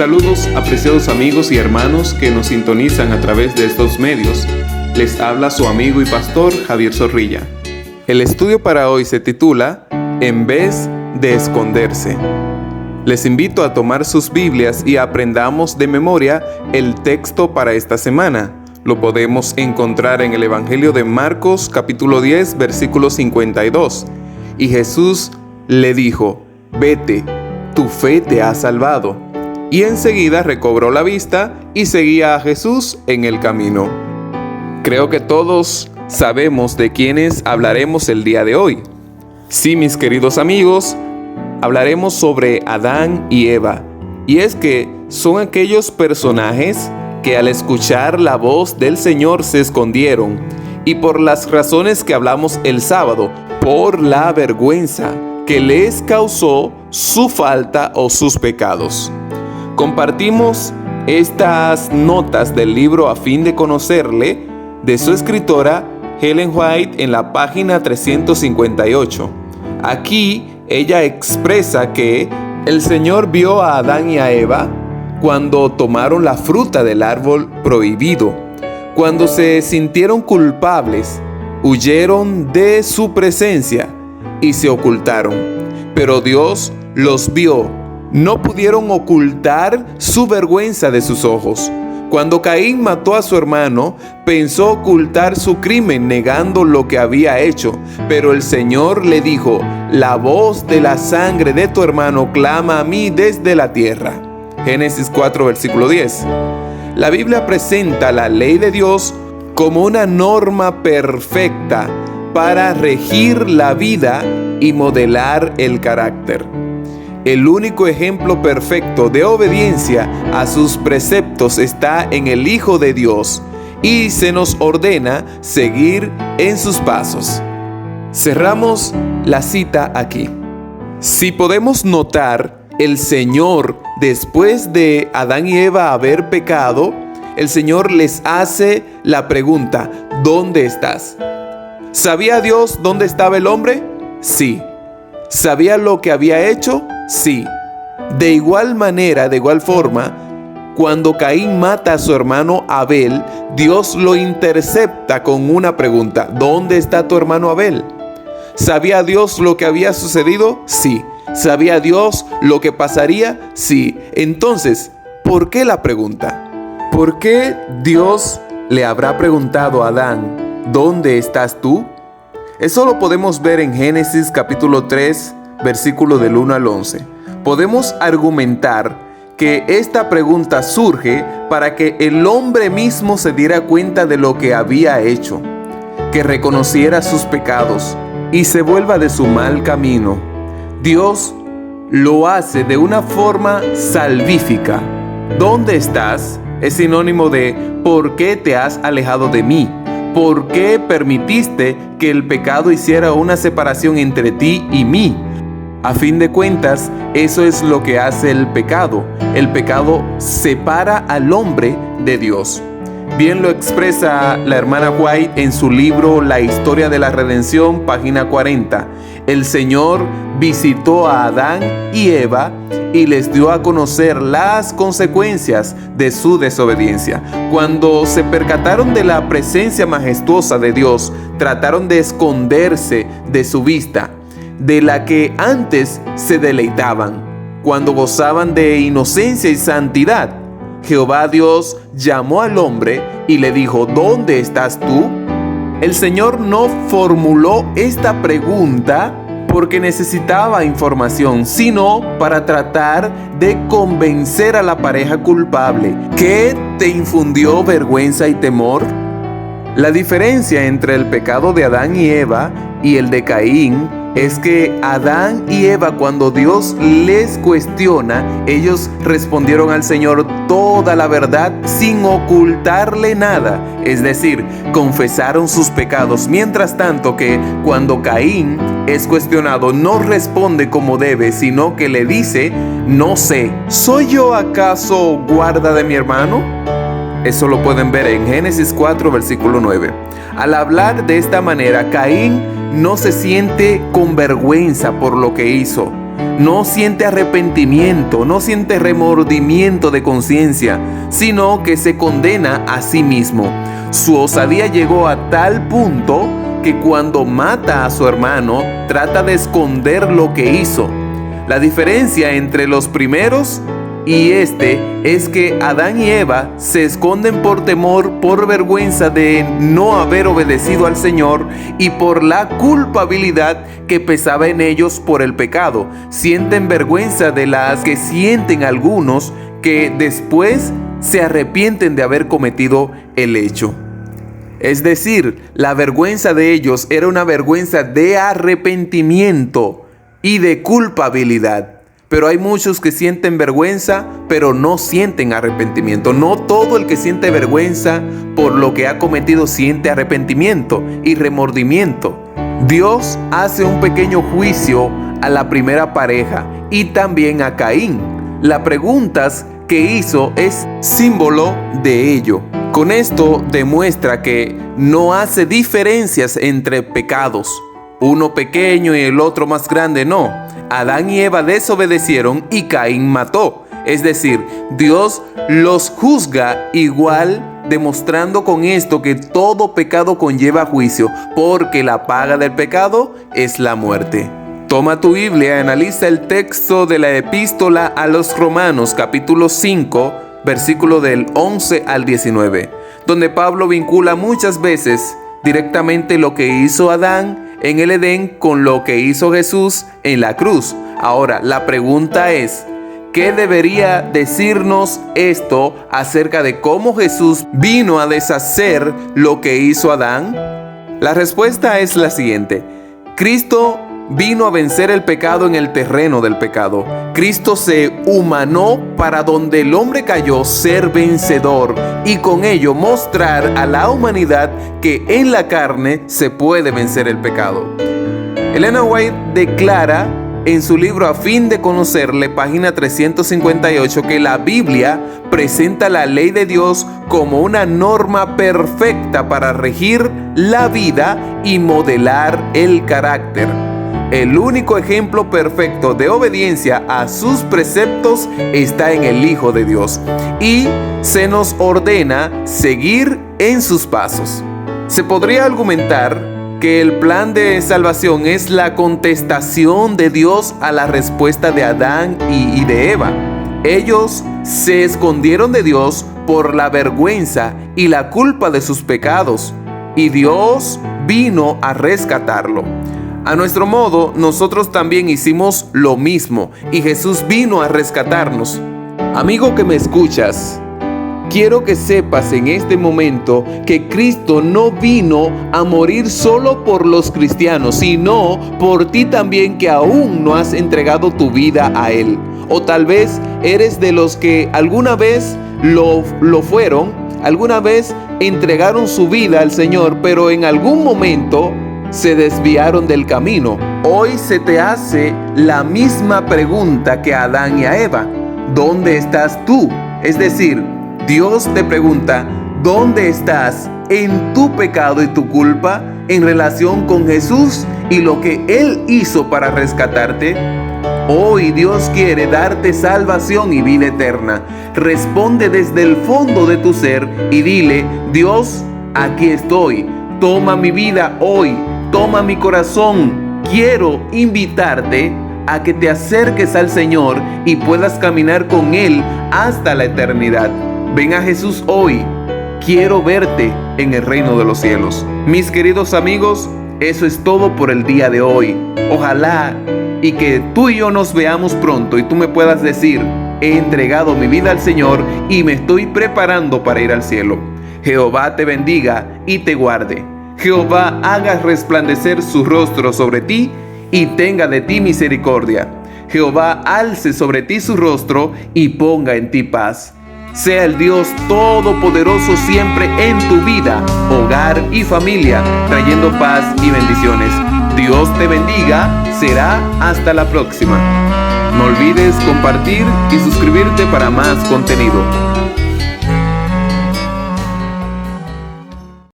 Saludos, apreciados amigos y hermanos que nos sintonizan a través de estos medios. Les habla su amigo y pastor Javier Zorrilla. El estudio para hoy se titula En vez de esconderse. Les invito a tomar sus Biblias y aprendamos de memoria el texto para esta semana. Lo podemos encontrar en el Evangelio de Marcos, capítulo 10, versículo 52. Y Jesús le dijo: «Vete, tu fe te ha salvado». Y enseguida recobró la vista y seguía a Jesús en el camino. Creo que todos sabemos de quiénes hablaremos el día de hoy. Sí, mis queridos amigos, hablaremos sobre Adán y Eva. Y es que son aquellos personajes que al escuchar la voz del Señor se escondieron. Y por las razones que hablamos el sábado, por la vergüenza que les causó su falta o sus pecados. Compartimos estas notas del libro A fin de conocerle, de su escritora Ellen White, en la página 358. Aquí ella expresa que el Señor vio a Adán y a Eva cuando tomaron la fruta del árbol prohibido. Cuando se sintieron culpables, huyeron de su presencia y se ocultaron. Pero Dios los vio. No pudieron ocultar su vergüenza de sus ojos. Cuando Caín mató a su hermano, pensó ocultar su crimen negando lo que había hecho. Pero el Señor le dijo: «La voz de la sangre de tu hermano clama a mí desde la tierra». Génesis 4, versículo 10. La Biblia presenta la ley de Dios como una norma perfecta para regir la vida y modelar el carácter. El único ejemplo perfecto de obediencia a sus preceptos está en el Hijo de Dios y se nos ordena seguir en sus pasos. Cerramos la cita aquí. Si podemos notar, el Señor, después de Adán y Eva haber pecado, el Señor les hace la pregunta: ¿dónde estás? ¿Sabía Dios dónde estaba el hombre? Sí. ¿Sabía lo que había hecho? Sí. De igual manera, de igual forma, cuando Caín mata a su hermano Abel, Dios lo intercepta con una pregunta: ¿dónde está tu hermano Abel? ¿Sabía Dios lo que había sucedido? Sí. ¿Sabía Dios lo que pasaría? Sí. Entonces, ¿por qué la pregunta? ¿Por qué Dios le habrá preguntado a Adán: ¿dónde estás tú? Eso lo podemos ver en Génesis capítulo 3, versículo del 1 al 11. Podemos argumentar que esta pregunta surge para que el hombre mismo se diera cuenta de lo que había hecho, que reconociera sus pecados y se vuelva de su mal camino. Dios lo hace de una forma salvífica. ¿Dónde estás? Es sinónimo de ¿por qué te has alejado de mí? ¿Por qué permitiste que el pecado hiciera una separación entre ti y mí? A fin de cuentas, eso es lo que hace el pecado. El pecado separa al hombre de Dios. Bien lo expresa la hermana White en su libro La historia de la redención, página 40. El Señor visitó a Adán y Eva y les dio a conocer las consecuencias de su desobediencia. Cuando se percataron de la presencia majestuosa de Dios, trataron de esconderse de su vista, de la que antes se deleitaban, cuando gozaban de inocencia y santidad. Jehová Dios llamó al hombre y le dijo: ¿dónde estás tú? El Señor no formuló esta pregunta porque necesitaba información, sino para tratar de convencer a la pareja culpable. ¿Qué te infundió vergüenza y temor? La diferencia entre el pecado de Adán y Eva y el de Caín es que Adán y Eva, cuando Dios les cuestiona, ellos respondieron al Señor toda la verdad sin ocultarle nada. Es decir, confesaron sus pecados. Mientras tanto que cuando Caín es cuestionado, no responde como debe, sino que le dice: no sé, ¿soy yo acaso guarda de mi hermano? Eso lo pueden ver en Génesis 4, versículo 9. Al hablar de esta manera, Caín no se siente con vergüenza por lo que hizo. no siente arrepentimiento, no siente remordimiento de conciencia, sino que se condena a sí mismo. Su osadía llegó a tal punto que cuando mata a su hermano, trata de esconder lo que hizo. La diferencia entre los primeros y es que Adán y Eva se esconden por temor, por vergüenza de no haber obedecido al Señor y por la culpabilidad que pesaba en ellos por el pecado. Sienten vergüenza de las que sienten algunos que después se arrepienten de haber cometido el hecho. Es decir, la vergüenza de ellos era una vergüenza de arrepentimiento y de culpabilidad. Pero hay muchos que sienten vergüenza, pero no sienten arrepentimiento. No todo el que siente vergüenza por lo que ha cometido siente arrepentimiento y remordimiento. Dios hace un pequeño juicio a la primera pareja y también a Caín. La pregunta que hizo es símbolo de ello. Con esto demuestra que no hace diferencias entre pecados. Uno pequeño y el otro más grande, no. Adán y Eva desobedecieron y Caín mató. Es decir, Dios los juzga igual, demostrando con esto que todo pecado conlleva juicio, porque la paga del pecado es la muerte. Toma tu Biblia y analiza el texto de la epístola a los Romanos, capítulo 5, versículo del 11 al 19, donde Pablo vincula muchas veces directamente lo que hizo Adán en el Edén con lo que hizo Jesús en la cruz. Ahora, la pregunta es, ¿qué debería decirnos esto acerca de cómo Jesús vino a deshacer lo que hizo Adán? La respuesta es la siguiente: Cristo vino a vencer el pecado en el terreno del pecado. Cristo se humanó para donde el hombre cayó ser vencedor y con ello mostrar a la humanidad que en la carne se puede vencer el pecado. Ellen White declara en su libro A fin de conocerle, página 358, que la Biblia presenta la ley de Dios como una norma perfecta para regir la vida y modelar el carácter. El único ejemplo perfecto de obediencia a sus preceptos está en el Hijo de Dios y se nos ordena seguir en sus pasos. Se podría argumentar que el plan de salvación es la contestación de Dios a la respuesta de Adán y de Eva. Ellos se escondieron de Dios por la vergüenza y la culpa de sus pecados, y Dios vino a rescatarlo. A nuestro modo, nosotros también hicimos lo mismo y Jesús vino a rescatarnos. Amigo que me escuchas, quiero que sepas en este momento que Cristo no vino a morir solo por los cristianos, sino por ti también que aún no has entregado tu vida a Él. O tal vez eres de los que alguna vez lo fueron, alguna vez entregaron su vida al Señor, pero en algún momento se desviaron del camino. Hoy se te hace la misma pregunta que a Adán y a Eva: ¿dónde estás tú? Es decir, Dios te pregunta, ¿dónde estás en tu pecado y tu culpa en relación con Jesús y lo que Él hizo para rescatarte? Hoy Dios quiere darte salvación y vida eterna. Responde desde el fondo de tu ser y dile: Dios, aquí estoy. Toma mi vida hoy. Toma mi corazón. Quiero invitarte a que te acerques al Señor y puedas caminar con Él hasta la eternidad. Ven a Jesús hoy. Quiero verte en el reino de los cielos. Mis queridos amigos, eso es todo por el día de hoy. Ojalá y que tú y yo nos veamos pronto y tú me puedas decir: he entregado mi vida al Señor y me estoy preparando para ir al cielo. Jehová te bendiga y te guarde. Jehová haga resplandecer su rostro sobre ti y tenga de ti misericordia. Jehová alce sobre ti su rostro y ponga en ti paz. Sea el Dios Todopoderoso siempre en tu vida, hogar y familia, trayendo paz y bendiciones. Dios te bendiga. Será hasta la próxima. No olvides compartir y suscribirte para más contenido.